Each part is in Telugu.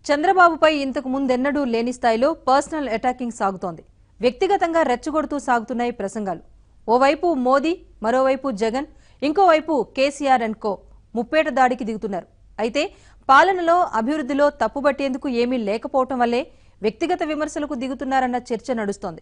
చంద్రబాబుపై ఇంతకు ముందెన్నడూ లేని స్థాయిలో పర్సనల్ అటాకింగ్ సాగుతోంది. వ్యక్తిగతంగా రెచ్చగొడుతూ సాగుతున్నాయి ప్రసంగాలు. ఓవైపు మోదీ, మరోవైపు జగన్, ఇంకోవైపు కేసీఆర్ అండ్ కో ముప్పేట దాడికి దిగుతున్నారు. అయితే పాలనలో, అభివృద్ధిలో తప్పుబట్టేందుకు ఏమీ లేకపోవటం వల్లే వ్యక్తిగత విమర్శలకు దిగుతున్నారన్న చర్చ నడుస్తోంది.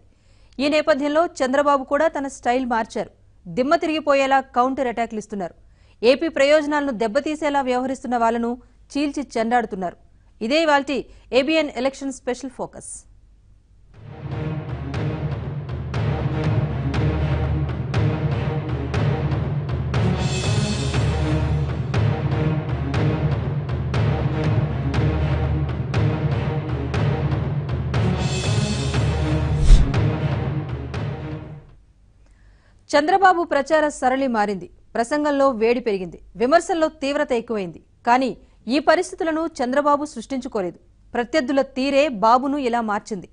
ఈ నేపథ్యంలో చంద్రబాబు కూడా తన స్టైల్ మార్చారు. దిమ్మ తిరిగిపోయేలా కౌంటర్ అటాక్లు ఇస్తున్నారు. ఏపీ ప్రయోజనాలను దెబ్బతీసేలా వ్యవహరిస్తున్న వాళ్లను చీల్చి చెండాడుతున్నారు. ఇదే ఇవాల్టి ABN election special focus. Chandrababu ప్రచార సరళి మారింది. ప్రసంగంలో వేడి పెరిగింది. విమర్శల్లో తీవ్రత ఎక్కువైంది. కానీ ఈ పరిస్థితులను చంద్రబాబు సృష్టించుకోలేదు. ప్రత్యర్థుల తీరే బాబును ఇలా మార్చింది.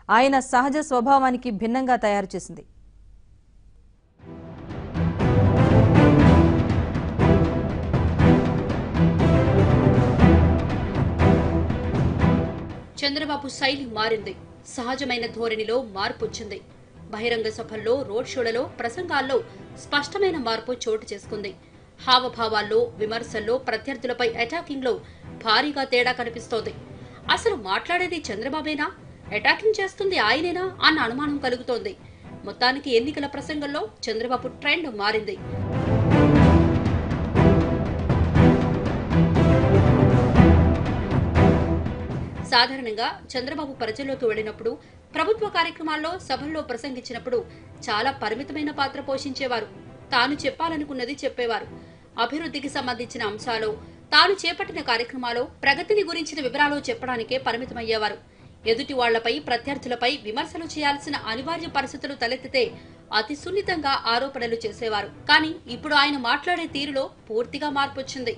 ఆయన సహజ స్వభావానికి భిన్నంగా తయారు చేసింది. చంద్రబాబు శైలి మారింది. సహజమైన ధోరణిలో మార్పు వచ్చింది. బహిరంగ సభల్లో, రోడ్ షోలలో, ప్రసంగాల్లో స్పష్టమైన మార్పు చోటు చేసుకుంది. హావభావాల్లో, విమర్శల్లో, ప్రత్యర్థులపై అటాకింగ్ లో భారీగా తేడా కనిపిస్తోంది. అసలు మాట్లాడేది చంద్రబాబేనా, అటాకింగ్ చేస్తుంది ఆయనేనా అన్న అనుమానం కలుగుతోంది. మొత్తానికి ఎన్నికల ప్రసంగంలో చంద్రబాబు ట్రెండ్ మారింది. సాధారణంగా చంద్రబాబు ప్రజల్లోకి వెళ్లినప్పుడు, ప్రభుత్వ కార్యక్రమాల్లో, సభల్లో ప్రసంగించినప్పుడు చాలా పరిమితమైన పాత్ర పోషించేవారు. తాను చెప్పాలనుకున్నది చెప్పేవారు. అభివృద్ధికి సంబంధించిన అంశాలు, తాను చేపట్టిన కార్యక్రమాలు, ప్రగతిని గురించిన వివరాలు చెప్పడానికే పరిమితమయ్యేవారు. ఎదుటి వాళ్లపై, ప్రత్యర్థులపై విమర్శలు చేయాల్సిన అనివార్య పరిస్థితులు తలెత్తితే అతి సున్నితంగా ఆరోపణలు చేసేవారు. కానీ ఇప్పుడు ఆయన మాట్లాడే తీరులో పూర్తిగా మార్పు వచ్చింది.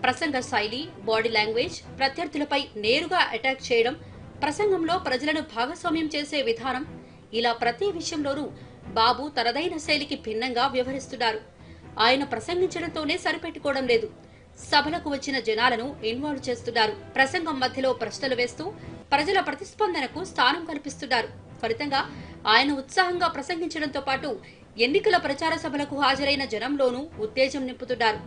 ప్రసంగ శైలి, బాడీ లాంగ్వేజ్, ప్రత్యర్థులపై నేరుగా అటాక్ చేయడం, ప్రసంగంలో ప్రజలను భాగస్వామ్యం చేసే విధానం, ఇలా ప్రతి విషయంలోనూ బాబు తనదైన శైలికి భిన్నంగా వ్యవహరిస్తున్నారు. ఆయన ప్రసంగించడంతోనే సరిపెట్టుకోవడం లేదు. సభలకు వచ్చిన జనాలను ఇన్వాల్వ్ చేస్తున్నారు. ప్రసంగం మధ్యలో ప్రశ్నలు వేస్తూ ప్రజల ప్రతిస్పందనకు స్థానం కల్పిస్తున్నారు. ఫలితంగా ఆయన ఉత్సాహంగా ప్రసంగించడంతో పాటు ఎన్నికల ప్రచార సభలకు హాజరైన జనంలోనూ ఉత్తేజం నింపుతున్నారు.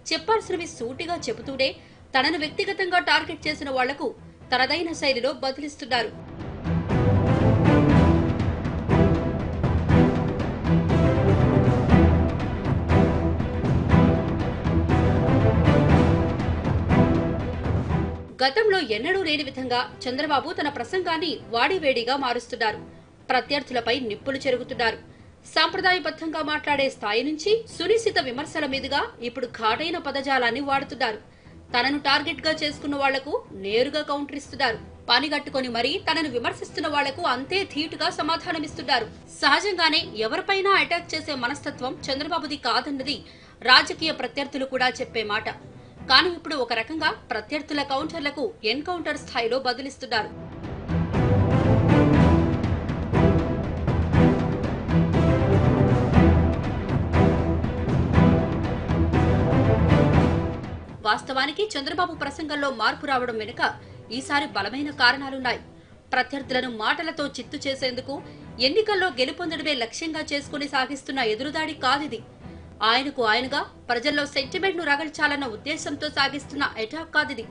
చెప్పాల్సినవి సూటిగా చెబుతూనే తనను వ్యక్తిగతంగా టార్గెట్ చేసిన వాళ్లకు తనదైన శైలిలో బదిలిస్తున్నారు. గతంలో ఎన్నడూ లేని విధంగా చంద్రబాబు తన ప్రసంగాన్ని వాడివేడిగా మారుస్తున్నారు. ప్రత్యర్థులపై నిప్పులు చెరుగుతున్నారు. సాంప్రదాయబద్ధంగా మాట్లాడే స్థాయి నుంచి సునిశిత విమర్శల మీదుగా ఇప్పుడు ఘాటైన పదజాలాన్ని వాడుతున్నారు. తనను టార్గెట్ గా చేసుకున్న వాళ్లకు నేరుగా కౌంటర్ ఇస్తున్నారు. పనిగట్టుకుని మరీ తనను విమర్శిస్తున్న వాళ్లకు అంతే ధీటుగా సమాధానమిస్తున్నారు. సహజంగానే ఎవరిపైనా అటాక్ చేసే మనస్తత్వం చంద్రబాబుది కాదన్నది రాజకీయ ప్రత్యర్థులు కూడా చెప్పే మాట. కానీ ఇప్పుడు ఒక రకంగా ప్రత్యర్థుల కౌంటర్లకు ఎన్కౌంటర్ స్థాయిలో బదిలిస్తున్నారు. వాస్తవానికి చంద్రబాబు ప్రసంగంలో మార్పు రావడం వెనుక ఈసారి బలమైన కారణాలున్నాయి. ప్రత్యర్థులను మాటలతో చిత్తు చేసేందుకు, ఎన్నికల్లో గెలుపొందడమే లక్ష్యంగా చేసుకుని సాగిస్తున్న ఎదురుదాడి కాదిది. ఆయనకు ఆయనగా ప్రజల్లో సెంటిమెంట్ ను రగల్చాలన్న ఉద్దేశంతో సాగిస్తున్న అటాక్ కాదిది.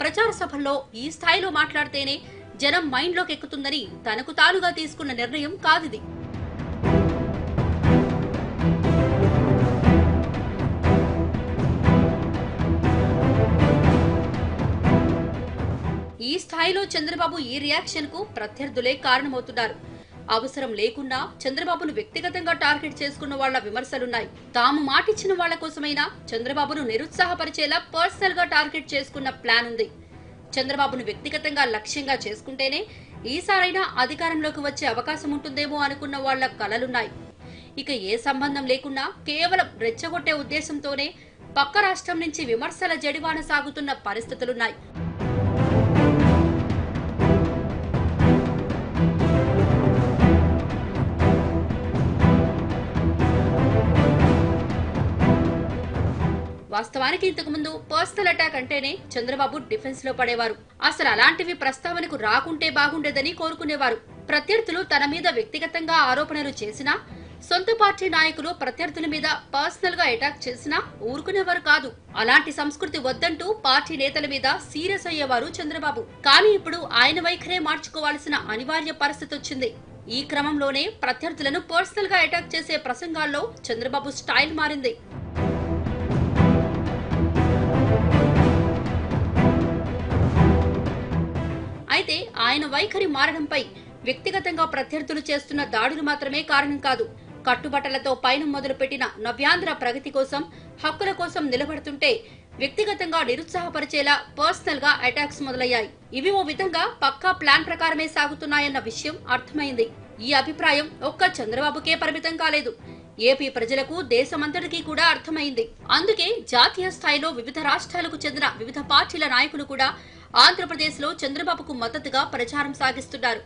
ప్రచార సభల్లో ఈ స్థాయిలో మాట్లాడితేనే జనం మైండ్లోకి ఎక్కుతుందని తనకు తానుగా తీసుకున్న నిర్ణయం కాదిది. ఈ స్థాయిలో చంద్రబాబు ఈ రియాక్షన్ కు ప్రత్యర్థులే కారణమవుతున్నారు. అవసరం లేకున్నా చంద్రబాబును వ్యక్తిగతంగా టార్గెట్ చేసుకున్న వాళ్ల విమర్శలున్నాయి. తాము మాటిచ్చిన వాళ్ల కోసమైనా చంద్రబాబును నిరుత్సాహపరిచేలా పర్సనల్ గా టార్గెట్ చేసుకున్న ప్లాన్ ఉంది. చంద్రబాబును వ్యక్తిగతంగా లక్ష్యంగా చేసుకుంటేనే ఈసారైనా అధికారంలోకి వచ్చే అవకాశం ఉంటుందేమో అనుకున్న వాళ్ల కలలున్నాయి. ఇక ఏ సంబంధం లేకున్నా కేవలం రెచ్చగొట్టే ఉద్దేశంతోనే పక్క రాష్ట్రం నుంచి విమర్శల జడివాన సాగుతున్న పరిస్థితులున్నాయి. వాస్తవానికి ఇంతకు ముందు పర్సనల్ అటాక్ అంటేనే చంద్రబాబు డిఫెన్స్ లో పడేవారు. అసలు అలాంటివి ప్రస్తావనకు రాకుంటే బాగుండేదని కోరుకునేవారు. ప్రత్యర్థులు తన మీద వ్యక్తిగతంగా ఆరోపణలు చేసినా, సొంత పార్టీ నాయకులు ప్రత్యర్థుల మీద పర్సనల్ గా అటాక్ చేసినా ఊరుకునేవారు కాదు. అలాంటి సంస్కృతి వద్దంటూ పార్టీ నేతల మీద సీరియస్ అయ్యేవారు చంద్రబాబు. కానీ ఇప్పుడు ఆయన వైఖరే మార్చుకోవాల్సిన అనివార్య పరిస్థితి వచ్చింది. ఈ క్రమంలోనే ప్రత్యర్థులను పర్సనల్ గా అటాక్ చేసే ప్రసంగాల్లో చంద్రబాబు స్టైల్ మారింది. అయితే ఆయన వైఖరి మారడంపై వ్యక్తిగతంగా ప్రత్యర్థులు చేస్తున్న దాడులు మాత్రమే కారణం కాదు. కట్టుబట్టలతో పయనం మొదలుపెట్టిన నవ్యాంధ్ర ప్రగతి కోసం, హక్కుల కోసం నిలబడుతుంటే వ్యక్తిగతంగా నిరుత్సాహపరిచేలా పర్సనల్ గా అటాక్స్ మొదలయ్యాయి. ఇవి ఓ విధంగా పక్కా ప్లాన్ ప్రకారమే సాగుతున్నాయన్న విషయం అర్థమైంది. ఈ అభిప్రాయం ఒక్క చంద్రబాబుకే పరిమితం కాలేదు. ఏపీ ప్రజలకు, దేశమంతటికీ కూడా అర్థమైంది. అందుకే జాతీయ స్థాయిలో వివిధ రాష్ట్రాలకు చెందిన వివిధ పార్టీల నాయకులు కూడా ఆంధ్రప్రదేశ్ లో చంద్రబాబుకు మద్దతుగా ప్రచారం సాగిస్తున్నారు.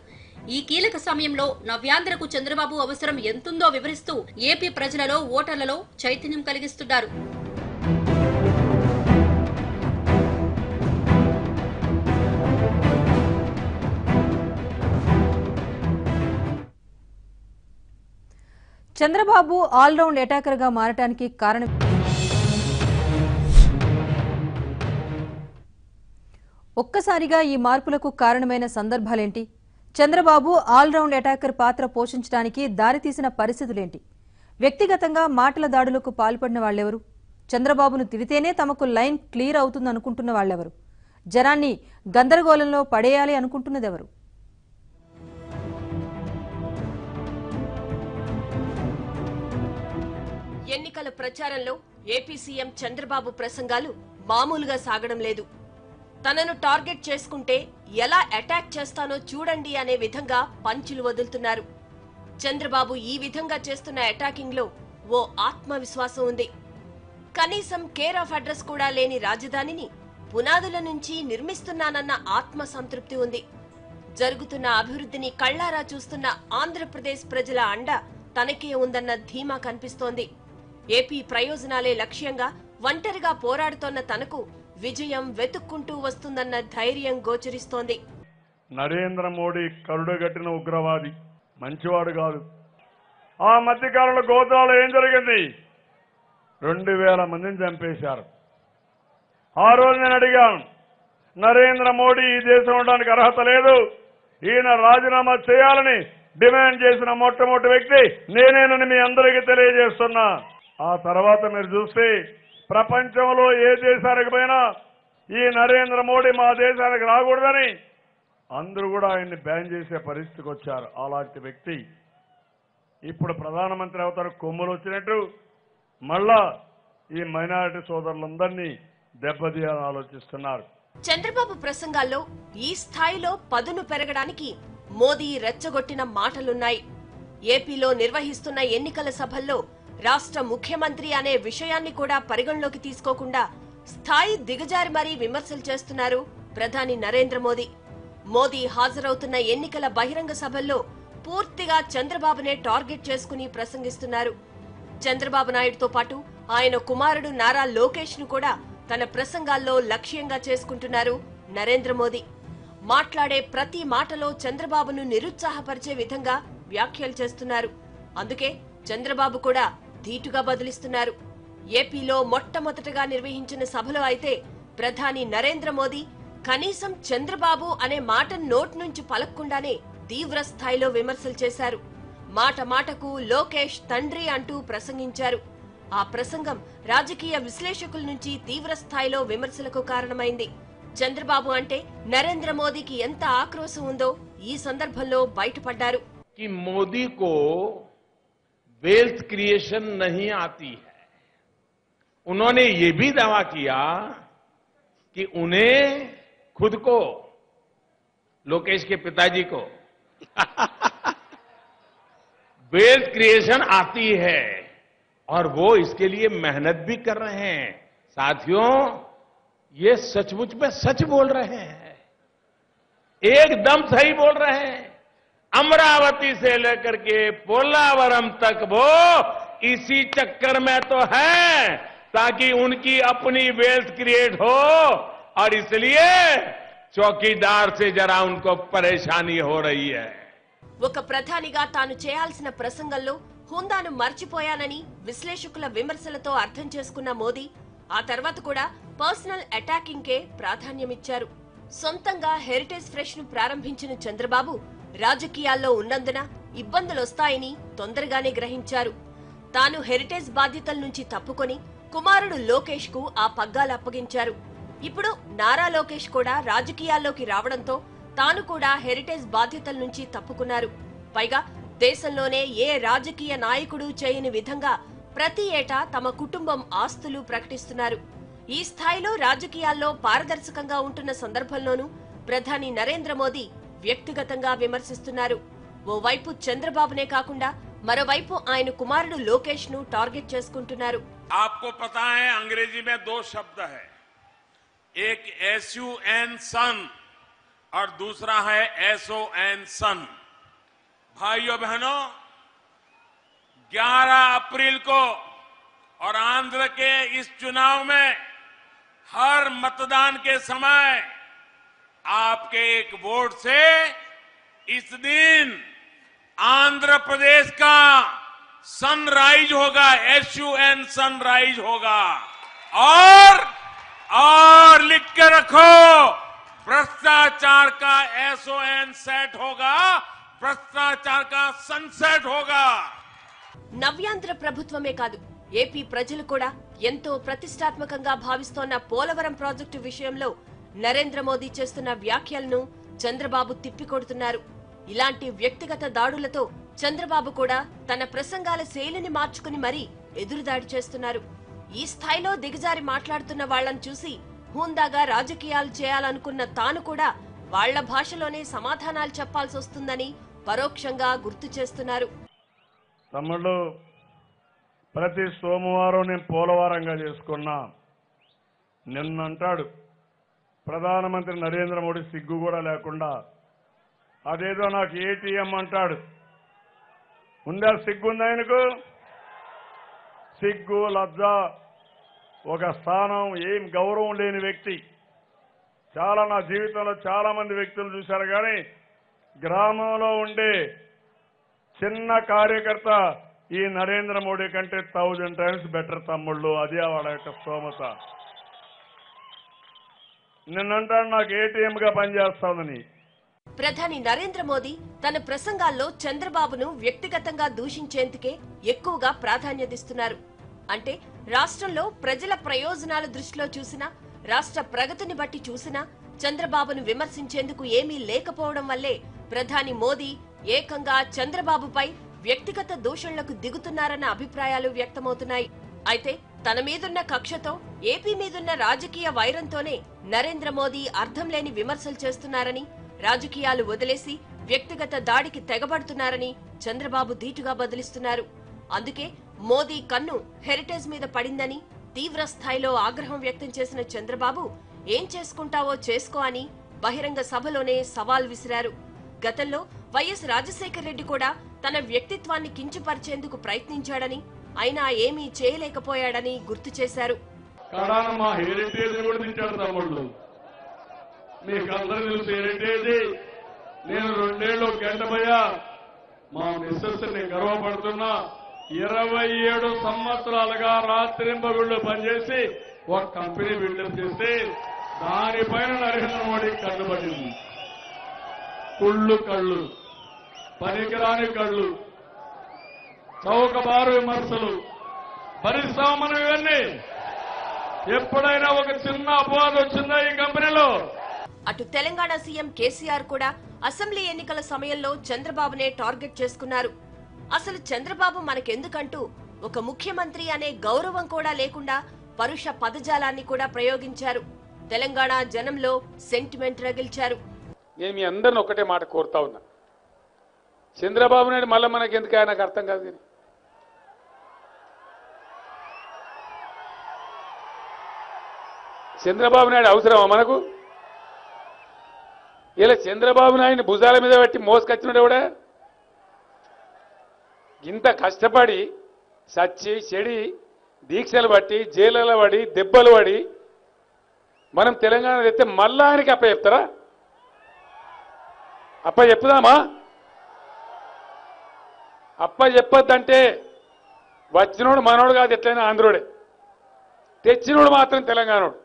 ఈ కీలక సమయంలో నవ్యాంధ్రకు చంద్రబాబు అవసరం ఎంతుందో వివరిస్తూ ఏపీ ప్రజలలో, ఓటర్లలో చైతన్యం కలిగిస్తున్నారు. చంద్రబాబు ఆల్రౌండ్ అటాకర్ గా మారటానికి కారణం ఒక్కసారిగా ఈ మార్పులకు కారణమైన సందర్భాలేంటి? చంద్రబాబు ఆల్రౌండ్ అటాకర్ పాత్ర పోషించడానికి దారితీసిన పరిస్థితులేంటి? వ్యక్తిగతంగా మాటల దాడులకు పాల్పడిన వాళ్లెవరు? చంద్రబాబును తిడితేనే తమకు లైన్ క్లియర్ అవుతుందనుకుంటున్న వాళ్లెవరు? జనాన్ని గందరగోళంలో పడేయాలి అనుకుంటున్నదెవరు? ఎన్నికల ప్రచారంలో ఏపీ సీఎం చంద్రబాబు ప్రసంగాలు మామూలుగా సాగడం లేదు. తనను టార్గెట్ చేసుకుంటే ఎలా అటాక్ చేస్తానో చూడండి అనే విధంగా పంచులు వదులుతున్నారు. చంద్రబాబు ఈ విధంగా చేస్తున్న అటాకింగ్ లో ఓ ఆత్మవిశ్వాసం ఉంది. కనీసం కేర్ ఆఫ్ అడ్రస్ కూడా లేని రాజధానిని పునాదుల నుంచి నిర్మిస్తున్నానన్న ఆత్మ సంతృప్తి ఉంది. జరుగుతున్న అభివృద్ధిని కళ్లారా చూస్తున్న ఆంధ్రప్రదేశ్ ప్రజల అండ తనకే ఉందన్న ధీమా కనిపిస్తోంది. ఏపీ ప్రయోజనాలే లక్ష్యంగా ఒంటరిగా పోరాడుతోన్న తనకు విజయం వెతుక్కుంటూ వస్తుందన్న ధైర్యం గోచరిస్తోంది. నరేంద్ర మోడీ కరుడుగట్టిన ఉగ్రవాది, మంచివాడు కాదు. ఆ మధ్యకాలంలో గోత్రాలు ఏం జరిగింది? 2000 మందిని చంపేశారు. ఆ రోజు నేను అడిగాను, నరేంద్ర మోడీ ఈ దేశం ఉండడానికి అర్హత లేదు, ఈయన రాజీనామా చేయాలని డిమాండ్ చేసిన మొట్టమొదటి వ్యక్తి నేనేనని మీ అందరికీ తెలియజేస్తున్నా. ఆ తర్వాత మీరు చూస్తే ప్రపంచంలో ఏ దేశానికి పోయినా ఈ నరేంద్ర మోడీ మా దేశానికి రాకూడదని అందరూ కూడా ఆయన్ని బ్యాన్ చేసే పరిస్థితికి వచ్చారు. అలాంటి వ్యక్తి ఇప్పుడు ప్రధానమంత్రి అవుతారు. కొమ్ములు వచ్చినట్టు మళ్ళా ఈ మైనారిటీ సోదరులందరినీ దెబ్బతీయాలని ఆలోచిస్తున్నారు. చంద్రబాబు ప్రసంగాల్లో ఈ స్థాయిలో పదును పెరగడానికి మోదీ రెచ్చగొట్టిన మాటలున్నాయి. ఏపీలో నిర్వహిస్తున్న ఎన్నికల సభల్లో రాష్ట్ర ముఖ్యమంత్రి అనే విషయాన్ని కూడా పరిగణలోకి తీసుకోకుండా స్థాయి దిగజారి మరీ విమర్శలు చేస్తున్నారు ప్రధాని నరేంద్ర మోదీ. మోదీ హాజరవుతున్న ఎన్నికల బహిరంగ సభల్లో పూర్తిగా చంద్రబాబునే టార్గెట్ చేసుకుని ప్రసంగిస్తున్నారు. చంద్రబాబు నాయుడుతో పాటు ఆయన కుమారుడు నారా లోకేష్ ను కూడా తన ప్రసంగాల్లో లక్ష్యంగా చేసుకుంటున్నారు నరేంద్ర మోదీ. మాట్లాడే ప్రతి మాటలో చంద్రబాబును నిరుత్సాహపరిచే విధంగా వ్యాఖ్యలు చేస్తున్నారు. అందుకే చంద్రబాబు కూడా ధీటుగా బదులిస్తున్నారు. ఏపీలో మొట్టమొదటగా నిర్వహించిన సభలో అయితే ప్రధాని నరేంద్ర మోదీ కనీసం చంద్రబాబు అనే మాట నోట్ నుంచి పలక్కుండానే తీవ్ర స్థాయిలో విమర్శలు చేశారు. మాట మాటకు లోకేష్ తండ్రి అంటూ ప్రసంగించారు. ఆ ప్రసంగం రాజకీయ విశ్లేషకుల నుంచి తీవ్ర స్థాయిలో విమర్శలకు కారణమైంది. చంద్రబాబు అంటే నరేంద్ర మోదీకి ఎంత ఆక్రోశం ఉందో ఈ సందర్భంలో బయటపడ్డారు. कि मोदी को वेल्थ क्रिएशन नहीं आती है. उन्होंने ये भी दावा किया कि उन्हें खुद को, लोकेश के पिताजी को वेल्थ क्रिएशन आती है और वो इसके लिए मेहनत भी कर रहे हैं. साथियों, ये सचमुच में सच बोल रहे हैं, एकदम सही बोल रहे हैं. अमरावती से लेकर के पोलावरम तक वो इसी चक्कर में तो है ताकि उनकी अपनी वेल्थ क्रिएट हो और इसलिए चौकीदार से जरा उनको परेशानी हो रही है। ఒక ప్రధానిగా తాను చేయాల్సిన ప్రసంగంలో హుందాను మర్చిపోయానని విశ్లేషకుల విమర్శలతో అర్థం చేసుకున్న మోదీ ఆ తర్వాత కూడా పర్సనల్ అటాకింగ్ కే ప్రాధాన్యమిచ్చారు. సొంతంగా హెరిటేజ్ ఫ్రెష్ ను ప్రారంభించిన చంద్రబాబు రాజకీయాల్లో ఉన్నందున ఇబ్బందులొస్తాయని తొందరగానే గ్రహించారు. తాను హెరిటేజ్ బాధ్యతల నుంచి తప్పుకొని కుమారుడు లోకేష్ కు ఆ పగ్గాలు అప్పగించారు. ఇప్పుడు నారా లోకేష్ కూడా రాజకీయాల్లోకి రావడంతో తాను కూడా హెరిటేజ్ బాధ్యతల నుంచి తప్పుకున్నారు. పైగా దేశంలోనే ఏ రాజకీయ నాయకుడు చేయని విధంగా ప్రతి ఏటా తమ కుటుంబం ఆస్తులు ప్రకటిస్తున్నారు. ఈ స్థాయిలో రాజకీయాల్లో పారదర్శకంగా ఉంటున్న సందర్భంలోనూ ప్రధాని నరేంద్ర మోదీ వ్యక్తిగతంగా విమర్శిస్తున్నారు. ఓవైపు చంద్రబాబునే కాకుండా మరోవైపు ఆయన కుమారుడు లోకేష్ ను టార్గెట్ చేసుకుంటున్నారు. आपको पता है अंग्रेजी में दो शब्द है, एक SUN सन और दूसरा है SON सन। भाइयों बहनों, 11 अप्रैल को और आंध्र के इस चुनाव में हर मतदान के समय आपके एक वोट से इस दिन आंध्र प्रदेश का सनराइज होगा, SUN सनराइज होगा। और लिख के रखो, भ्रष्टाचार का SON सेट होगा, भ्रष्टाचार का सनसेट होगा। నవ్యాంధ్ర ప్రభుత్వమే కాదు, ఏపీ ప్రజలు కూడా ఎంతో ప్రతిష్టాత్మకంగా భావిస్తోన్న పోలవరం ప్రాజెక్టు విషయంలో నరేంద్ర మోదీ చేస్తున్న వ్యాఖ్యలను చంద్రబాబు తిప్పికొడుతున్నారు. ఇలాంటి వ్యక్తిగత దాడులతో చంద్రబాబు కూడా తన ప్రసంగాల శైలిని మార్చుకుని మరీ ఎదురుదాడి చేస్తున్నారు. ఈ స్థాయిలో దిగజారి మాట్లాడుతున్న వాళ్లను చూసి హుందాగా రాజకీయాలు చేయాలనుకున్న తాను కూడా వాళ్ల భాషలోనే సమాధానాలు చెప్పాల్సి వస్తుందని పరోక్షంగా గుర్తు చేస్తున్నారు. తమ్ముళ్ళు, ప్రతి సోమవారం నేను పోలవరంగా చేసుకున్నా. నిన్నంటాడు ప్రధానమంత్రి నరేంద్ర మోడీ సిగ్గు కూడా లేకుండా, అదేదో నాకు ATM అంటాడు. ఉందా సిగ్గుందా ఆయనకు? సిగ్గు, లజ్జ, ఒక స్థానం, ఏం గౌరవం లేని వ్యక్తి. నా జీవితంలో చాలా మంది వ్యక్తులు చూశారు, కానీ గ్రామంలో ఉండే చిన్న కార్యకర్త ఈ నరేంద్ర మోడీ కంటే 1000 times బెటర్ తమ్ముళ్ళు. అదే వాళ్ళ యొక్క స్తోమత. నిన్నంటాడు నాకు ATMగా పనిచేస్తానని. ప్రధాని నరేంద్ర మోదీ తన ప్రసంగాల్లో చంద్రబాబును వ్యక్తిగతంగా దూషించేందుకే ఎక్కువగా ప్రాధాన్యతిస్తున్నారు. అంటే రాష్ట్రంలో ప్రజల ప్రయోజనాల దృష్టిలో చూసినా, రాష్ట్ర ప్రగతిని బట్టి చూసినా చంద్రబాబును విమర్శించేందుకు ఏమీ లేకపోవడం వల్లే ప్రధాని మోదీ ఏకంగా చంద్రబాబుపై వ్యక్తిగత దూషణలకు దిగుతున్నారన్న అభిప్రాయాలు వ్యక్తమవుతున్నాయి. అయితే తన మీదున్న కక్షతో, ఏపీ మీదున్న రాజకీయ వైరంతోనే నరేంద్ర మోదీ అర్థం లేని విమర్శలు చేస్తున్నారని, రాజకీయాలు వదిలేసి వ్యక్తిగత దాడికి తెగబడుతున్నారని చంద్రబాబు ధీటుగా బదిలిస్తున్నారు. అందుకే మోదీ కన్ను హెరిటేజ్ మీద పడిందని తీవ్ర స్థాయిలో ఆగ్రహం వ్యక్తం చేసిన చంద్రబాబు ఏం చేసుకుంటావో చేసుకో అని బహిరంగ సభలోనే సవాల్ విసిరారు. గతంలో వైఎస్ రాజశేఖర్ రెడ్డి కూడా తన వ్యక్తిత్వాన్ని కించపరిచేందుకు ప్రయత్నించాడని, అయినా ఏమీ చేయలేకపోయాడని గుర్తు చేశారు. మీకందరూ తెలుసు హెరిటేజ్. నేను 2 ఏళ్ళు గంటపోయా. మా మిస్సెస్ ని గర్వపడుతున్నా. 27 సంవత్సరాలుగా రాత్రింబగుళ్ళు పనిచేసి ఒక కంపెనీ బిల్డప్ చేస్తే దానిపైన నరేంద్ర మోడీ కట్టుబడింది. కళ్ళు, పనికిరాని కళ్ళు, చౌకబారు విమర్శలు భరిస్తాం మనం. ఇవన్నీ ఎప్పుడైనా ఒక చిన్న అపవాదం వచ్చిందా ఈ కంపెనీలో? అటు తెలంగాణ సీఎం కేసీఆర్ కూడా అసెంబ్లీ ఎన్నికల సమయంలో చంద్రబాబునే టార్గెట్ చేసుకున్నారు. అసలు చంద్రబాబు మనకెందుకంటూ ఒక ముఖ్యమంత్రి అనే గౌరవం కూడా లేకుండా పరుష పదజాలాన్ని కూడా ప్రయోగించారు. తెలంగాణ జనంలో సెంటిమెంట్ రగిల్చారు. నేను మీ అందరిని ఒకటే మాట కోరుతా ఉన్నా, చంద్రబాబు నాయుడు మళ్ళీ మనకెందుకు, ఆయనకు అర్థం కాదు. కానీ చంద్రబాబు నాయుడు అవసరమా మనకు? ఇలా చంద్రబాబు నాయుడిని భుజాల మీద పెట్టి మోసుకొచ్చినాడు కూడా. ఇంత కష్టపడి సచ్చి చెడి దీక్షలు బట్టి జైళ్ళలో పడి దెబ్బలు పడి మనం తెలంగాణ తెస్తే మళ్ళా ఆయనకి అప్ప చెప్తారా? అప్ప చెప్పుదామా? అప్ప చెప్పొద్దంటే వచ్చినోడు మనోడు కాదు, ఎట్లయినా ఆంధ్రోడే, తెచ్చినోడు మాత్రం తెలంగాణోడు.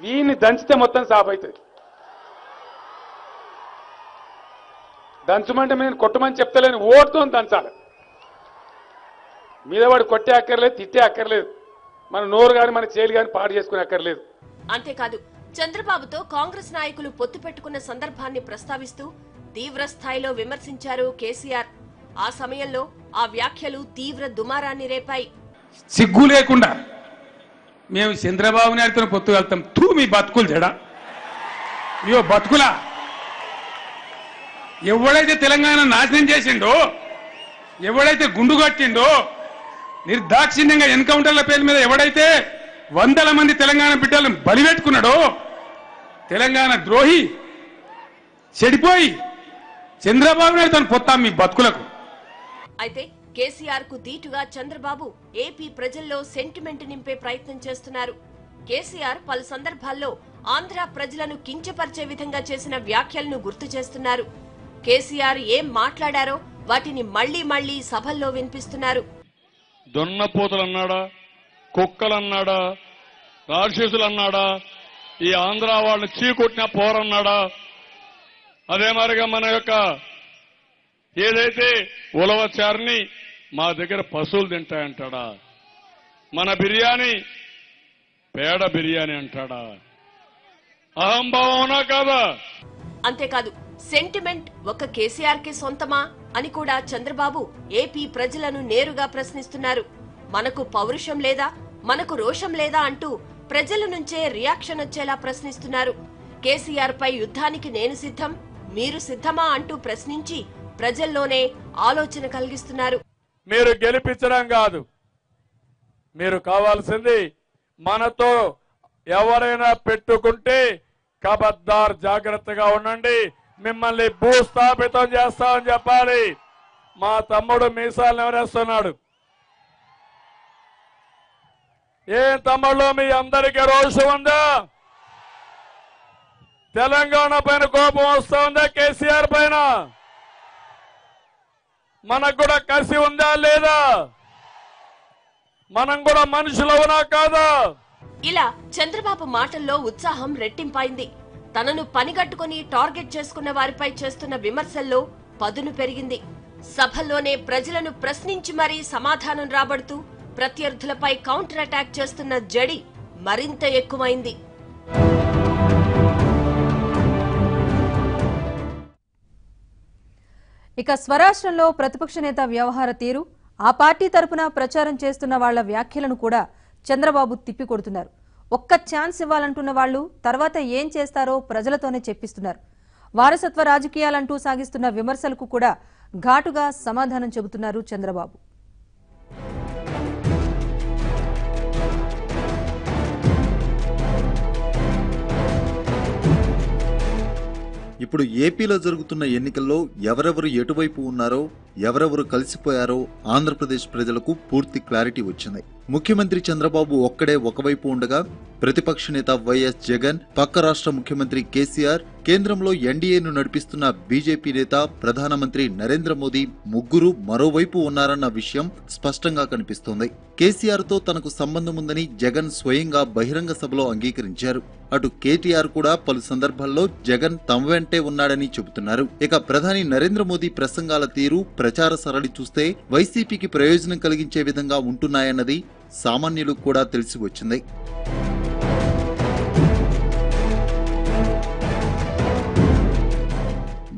వీడిని దంచితే మొత్తం సాఫ్ అవుతుంది. దంచమంటే నేను కొట్టమని చెప్తలేను, ఓటుతో దంచాలి. మీద వాడు కొట్టే అక్కర్లేదు, తిట్టే అక్కర్లేదు, మన నోరు కానీ మన చేలు కానీ పాడు చేసుకునే అక్కర్లేదు. అంతేకాదు, చంద్రబాబుతో కాంగ్రెస్ నాయకులు పొత్తు పెట్టుకున్న సందర్భాన్ని ప్రస్తావిస్తూ తీవ్ర స్థాయిలో విమర్శించారు కేసీఆర్. ఆ సమయంలో ఆ వ్యాఖ్యలు తీవ్ర దుమారాన్ని రేపాయి. సిగ్గు లేకుండా మేము చంద్రబాబు నాయుడుతో పొత్తు వెళ్తాం, తూ మీ బతుకులు జడ, ఇయో బతుకులా. ఎవడైతే తెలంగాణ నాశనం చేసిండో, ఎవడైతే గుండు కట్టిండో, నిర్దాక్షిణ్యంగా ఎన్కౌంటర్ల పేరు మీద ఎవడైతే 100 మంది తెలంగాణ బిడ్డలను బలిపెట్టుకున్నాడో, తెలంగాణ ద్రోహి చెడిపోయి చంద్రబాబు నాయుడుతో పొత్తాం మీ బతుకులకు. అయితే కేసీఆర్ కు దీటుగా చంద్రబాబు ఏపీ ప్రజల్లో సెంటిమెంట్ నింపే ప్రయత్నం చేస్తున్నారు. కేసీఆర్ పలు సందర్భాల్లో ఆంధ్ర ప్రజలను కించపరిచే విధంగా చేసిన వ్యాఖ్యలను గుర్తు చేస్తున్నారు. కేసీఆర్ ఏం మాట్లాడారో వాటిని మళ్లీ మళ్లీ సభల్లో వినిపిస్తున్నారు. దొన్నపోతలు అన్నాడా, కుక్కలు అన్నాడా, రాక్షసులు అన్నాడా, ఈ ఆంధ్ర వాళ్ళని చీకొట్టిన పోరన్నాడా, అదే మరిగా మన యొక్క ఏదైతే ఉలవచారిని మా దగ్గర పశువులు తింటాయంటాడా, మన బిర్యానీ పేడ బిర్యానీ అంటాడా? అహంభావనా కాదా? అంతేకాదు, సెంటిమెంట్ ఒక్క కేసీఆర్ కే సొంతమా అని కూడా చంద్రబాబు ఏపీ ప్రజలను నేరుగా ప్రశ్నిస్తున్నారు. మనకు పౌరుషం లేదా, మనకు రోషం లేదా అంటూ ప్రజల నుంచే రియాక్షన్ వచ్చేలా ప్రశ్నిస్తున్నారు. కేసీఆర్ పై యుద్ధానికి నేను సిద్ధం, మీరు సిద్ధమా అంటూ ప్రశ్నించి ప్రజల్లోనే ఆలోచన కలిగిస్తున్నారు. మీరు గెలిపించడం కాదు, మీరు కావాల్సింది మనతో ఎవరైనా పెట్టుకుంటే కబద్దార్ జాగ్రత్తగా ఉండండి, మిమ్మల్ని భూస్థాపితం చేస్తామని చెప్పాలి. మా తమ్ముడు మీసాలు ఎవరేస్తున్నాడు. ఏం తమ్ముళ్ళు, మీ అందరికీ రోషం ఉందా? తెలంగాణ పైన కోపం వస్తా ఉందా? కేసీఆర్ పైన మనకు కూడా కసి ఉందా లేదా? మనం కూడా మనుషులవునా కాదా? ఇలా చంద్రబాబు మాటల్లో ఉత్సాహం రెట్టింపైంది. తనను పనిగట్టుకుని టార్గెట్ చేసుకున్న వారిపై చేస్తున్న విమర్శల్లో పదును పెరిగింది. సభల్లోనే ప్రజలను ప్రశ్నించి మరీ సమాధానం రాబడుతూ ప్రత్యర్థులపై కౌంటర్ అటాక్ చేస్తున్న జడి మరింత ఎక్కువైంది. ఇక స్వరాష్ట్రంలో ప్రతిపక్ష నేత వ్యవహార తీరు, ఆ పార్టీ తరపున ప్రచారం చేస్తున్న వాళ్ల వ్యాఖ్యలను కూడా చంద్రబాబు తిప్పికొడుతున్నారు. ఒక్క ఛాన్స్ ఇవ్వాలంటున్న వాళ్లు తర్వాత ఏం చేస్తారో ప్రజలతోనే చెప్పిస్తున్నారు. వారసత్వ రాజకీయాలంటూ సాగిస్తున్న విమర్శలకు కూడా ఘాటుగా సమాధానం చెబుతున్నారు చంద్రబాబు. ఇప్పుడు ఏపీలో జరుగుతున్న ఎన్నికల్లో ఎవరెవరు ఎటువైపు ఉన్నారో, ఎవరెవరు కలిసిపోయారో ఆంధ్రప్రదేశ్ ప్రజలకు పూర్తి క్లారిటీ వచ్చింది. ముఖ్యమంత్రి చంద్రబాబు ఒక్కడే ఒకవైపు ఉండగా, ప్రతిపక్ష నేత వైఎస్ జగన్, పక్క రాష్ట్ర ముఖ్యమంత్రి కేసీఆర్, కేంద్రంలో ఎన్డీఏను నడిపిస్తున్న బీజేపీ నేత ప్రధానమంత్రి నరేంద్ర మోదీ ముగ్గురు మరోవైపు ఉన్నారన్న విషయం స్పష్టంగా కనిపిస్తోంది. కేసీఆర్ తో తనకు సంబంధం ఉందని జగన్ స్వయంగా బహిరంగ సభలో అంగీకరించారు. అటు కేటీఆర్ కూడా పలు సందర్భాల్లో జగన్ తమ వెంటే ఉన్నాడని చెబుతున్నారు. ఇక ప్రధాని నరేంద్ర మోదీ ప్రసంగాల తీరు, ప్రచార సరళి చూస్తే వైసీపీకి ప్రయోజనం కలిగించే విధంగా ఉంటున్నాయన్నది సామాన్యులకు కూడా తెలిసి వచ్చింది.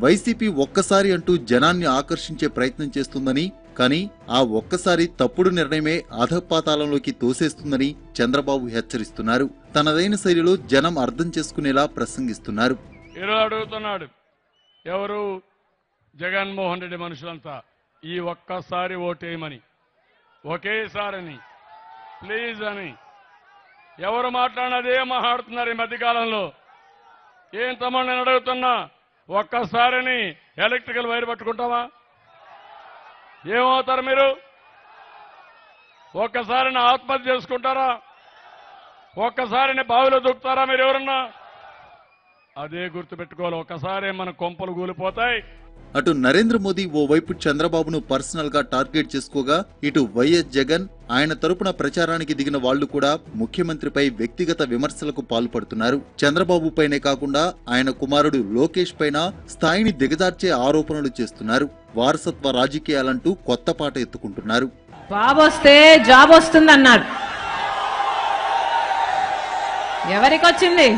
వైసీపీ ఒక్కసారి అంటూ జనాన్ని ఆకర్షించే ప్రయత్నం చేస్తుందని, కానీ ఆ ఒక్కసారి తప్పుడు నిర్ణయమే అధపాతాళంలోకి తోసేస్తుందని చంద్రబాబు హెచ్చరిస్తున్నారు. తనదైన శైలిలో జనం అర్థం చేసుకునేలా ప్రసంగిస్తున్నారు. అడుగుతున్నాడు ఎవరు? జగన్మోహన్ రెడ్డి మనుషులంతా ఈ ఒక్కసారి ఓటేయమని, ఒకేసారని, ప్లీజ్ అని ఎవరు మాట్లాడినదే మాట్లాడుతున్నారు ఈ మధ్యకాలంలో. ఏం తమ్ముడు నేను అడుగుతున్నా, ఒక్కసారిని ఎలక్ట్రికల్ వైర్ పట్టుకుంటావా? ఏమవుతారు మీరు? ఒక్కసారి ఆత్మహత్య చేసుకుంటారా? ఒక్కసారి బావిలో దూకుతారా మీరు ఎవరన్నా? అదే గుర్తుపెట్టుకోవాలి. ఒక్కసారి మన కొంపలు కూలిపోతాయి. అటు నరేంద్ర మోదీ ఓవైపు చంద్రబాబును పర్సనల్ గా టార్గెట్ చేసుకోగా, ఇటు వైఎస్ జగన్ ఆయన తరపున ప్రచారానికి దిగిన వాళ్లు కూడా ముఖ్యమంత్రిపై వ్యక్తిగత విమర్శలకు పాల్పడుతున్నారు. చంద్రబాబు పైనే కాకుండా ఆయన కుమారుడు లోకేష్ పైన స్థాయిని దిగజార్చే ఆరోపణలు చేస్తున్నారు. వారసత్వ రాజకీయాలంటూ కొత్త పాట ఎత్తుకుంటున్నారు. బాబొస్తే జాబ్ వస్తుందన్నారు. ఎవరికొచ్చింది?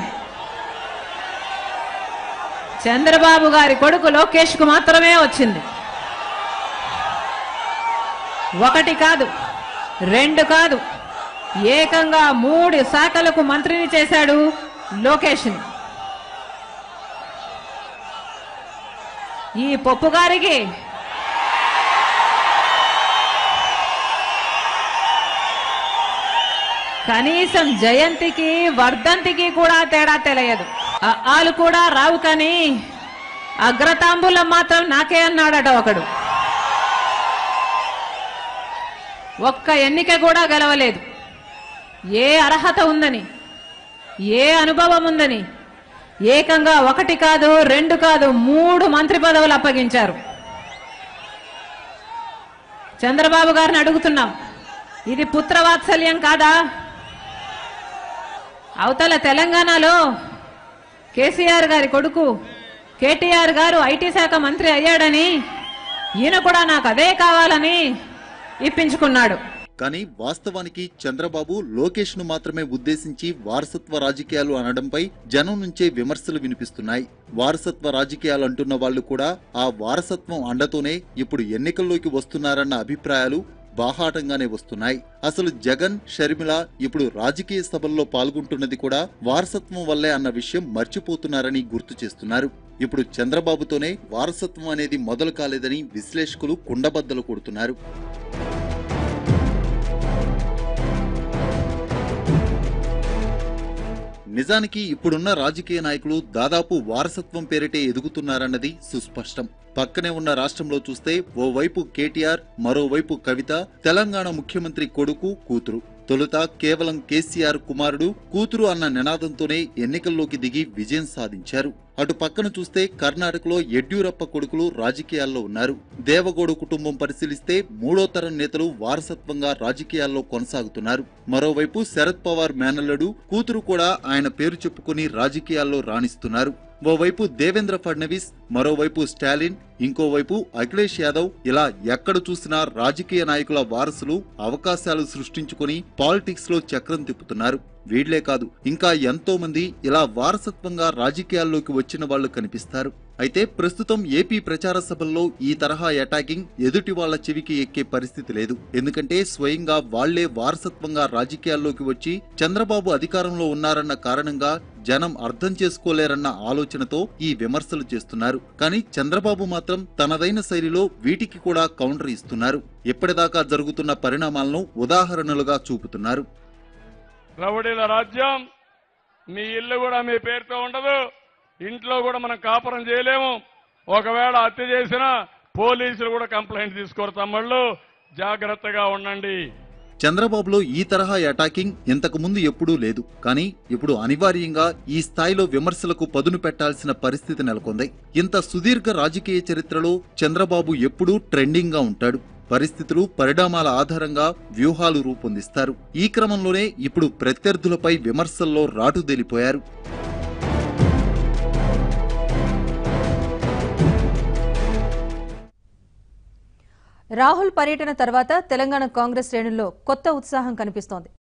చంద్రబాబు గారి కొడుకు లోకేష్ కు మాత్రమే వచ్చింది. ఒకటి కాదు, రెండు కాదు, ఏకంగా 3 శాఖలకు మంత్రిని చేశాడు లోకేష్ని. ఈ పప్పు గారికి కనీసం జయంతికి వర్ధంతికి కూడా తేడా తెలియదు. ఆలు కూడా రావు, కానీ అగ్రతాంబూలం మాత్రం నాకే అన్నాడట ఒకడు. ఒక్క ఎన్నిక కూడా గెలవలేదు. ఏ అర్హత ఉందని, ఏ అనుభవం ఉందని ఏకంగా 1 కాదు, 2 కాదు, 3 మంత్రి పదవులు అప్పగించారు. చంద్రబాబు గారిని అడుగుతున్నాం, ఇది పుత్రవాత్సల్యం కాదా? అవతల తెలంగాణలో కేసీఆర్ గారి కొడుకు కేటీఆర్ గారు ఐటీ శాఖ మంత్రి అయ్యాడని, ఈయన కూడా నాకు అదే కావాలని ఇప్పించుకున్నాడు. కానీ వాస్తవానికి చంద్రబాబు లోకేష్ ను మాత్రమే ఉద్దేశించి వారసత్వ రాజకీయాలు అనడంపై జనం నుంచే విమర్శలు వినిపిస్తున్నాయి. వారసత్వ రాజకీయాలు అంటున్న వాళ్లు కూడా ఆ వారసత్వం అండతోనే ఇప్పుడు ఎన్నికల్లోకి వస్తున్నారన్న అభిప్రాయాలు బాహాటంగానే వస్తున్నాయి. అసలు జగన్, షర్మిల ఇప్పుడు రాజకీయ సభల్లో పాల్గొంటున్నది కూడా వారసత్వం వల్లే అన్న విషయం మర్చిపోతున్నారని గుర్తు చేస్తున్నారు. ఇప్పుడు చంద్రబాబుతోనే వారసత్వం అనేది మొదలు కాలేదని విశ్లేషకులు కుండబద్దలు కొడుతున్నారు. నిజానికి ఇప్పుడున్న రాజకీయ నాయకులు దాదాపు వారసత్వం పేరిటే ఎదుగుతున్నారన్నది సుస్పష్టం. పక్కనే ఉన్న రాష్ట్రంలో చూస్తే ఓవైపు కేటీఆర్, మరోవైపు కవిత, తెలంగాణ ముఖ్యమంత్రి కొడుకు, కూతురు. తొలుత కేవలం కేసీఆర్ కుమారుడు, కూతురు అన్న నినాదంతోనే ఎన్నికల్లోకి దిగి విజయం సాధించారు. అటు పక్కన చూస్తే కర్ణాటకలో యడ్యూరప్ప కొడుకులు రాజకీయాల్లో ఉన్నారు. దేవగౌడ కుటుంబం పరిశీలిస్తే 3వ తరం నేతలు వారసత్వంగా రాజకీయాల్లో కొనసాగుతున్నారు. మరోవైపు శరద్ పవార్ మేనల్లుడు, కూతురు కూడా ఆయన పేరు చెప్పుకుని రాజకీయాల్లో రాణిస్తున్నారు. ఓవైపు దేవేంద్ర ఫడ్నవీస్, మరోవైపు స్టాలిన్, ఇంకోవైపు అఖిలేష్ యాదవ్, ఇలా ఎక్కడ చూసినా రాజకీయ నాయకుల వారసులు అవకాశాలు సృష్టించుకుని పాలిటిక్స్ లో చక్రం తిప్పుతున్నారు. వీళ్లే కాదు, ఇంకా ఎంతో మంది ఇలా వారసత్వంగా రాజకీయాల్లోకి వచ్చిన వాళ్లు కనిపిస్తారు. అయితే ప్రస్తుతం ఏపీ ప్రచార సభల్లో ఈ తరహా అటాకింగ్ ఎదుటి వాళ్ల చెవికి ఎక్కే పరిస్థితి లేదు. ఎందుకంటే స్వయంగా వాళ్లే వారసత్వంగా రాజకీయాల్లోకి వచ్చి చంద్రబాబు అధికారంలో ఉన్నారన్న కారణంగా జనం అర్థం చేసుకోలేరన్న ఆలోచనతో ఈ విమర్శలు చేస్తున్నారు. కానీ చంద్రబాబు మాత్రం తనదైన శైలిలో వీటికి కూడా కౌంటర్ ఇస్తున్నారు. ఇప్పటిదాకా జరుగుతున్న పరిణామాలను ఉదాహరణలుగా చూపుతున్నారు. రౌడీల రాజ్యం, మీ ఇల్లు కూడా మీ పేరుతో ఉండదు, ఇంట్లో కూడా మనం కాపురం చేయలేము. ఒకవేళ హత్య చేసినా పోలీసులు కూడా కంప్లైంట్ తీసుకోరు. తమ్ముళ్ళు జాగ్రత్తగా ఉండండి. చంద్రబాబులో ఈ తరహా అటాకింగ్ ఇంతకు ముందు ఎప్పుడూ లేదు. కానీ ఇప్పుడు అనివార్యంగా ఈ స్థాయిలో విమర్శలకు పదును పెట్టాల్సిన పరిస్థితి నెలకొంది. ఇంత సుదీర్ఘ రాజకీయ చరిత్రలో చంద్రబాబు ఎప్పుడూ ట్రెండింగ్ గా ఉంటాడు. పరిస్థితులు, పరిణామాల ఆధారంగా వ్యూహాలు రూపొందిస్తారు. ఈ క్రమంలోనే ఇప్పుడు ప్రత్యర్థులపై విమర్శల్లో రాటుదేలిపోయారు. రాహుల్ పర్యటన తర్వాత తెలంగాణ కాంగ్రెస్ శ్రేణుల్లో కొత్త ఉత్సాహం కనిపిస్తోంది.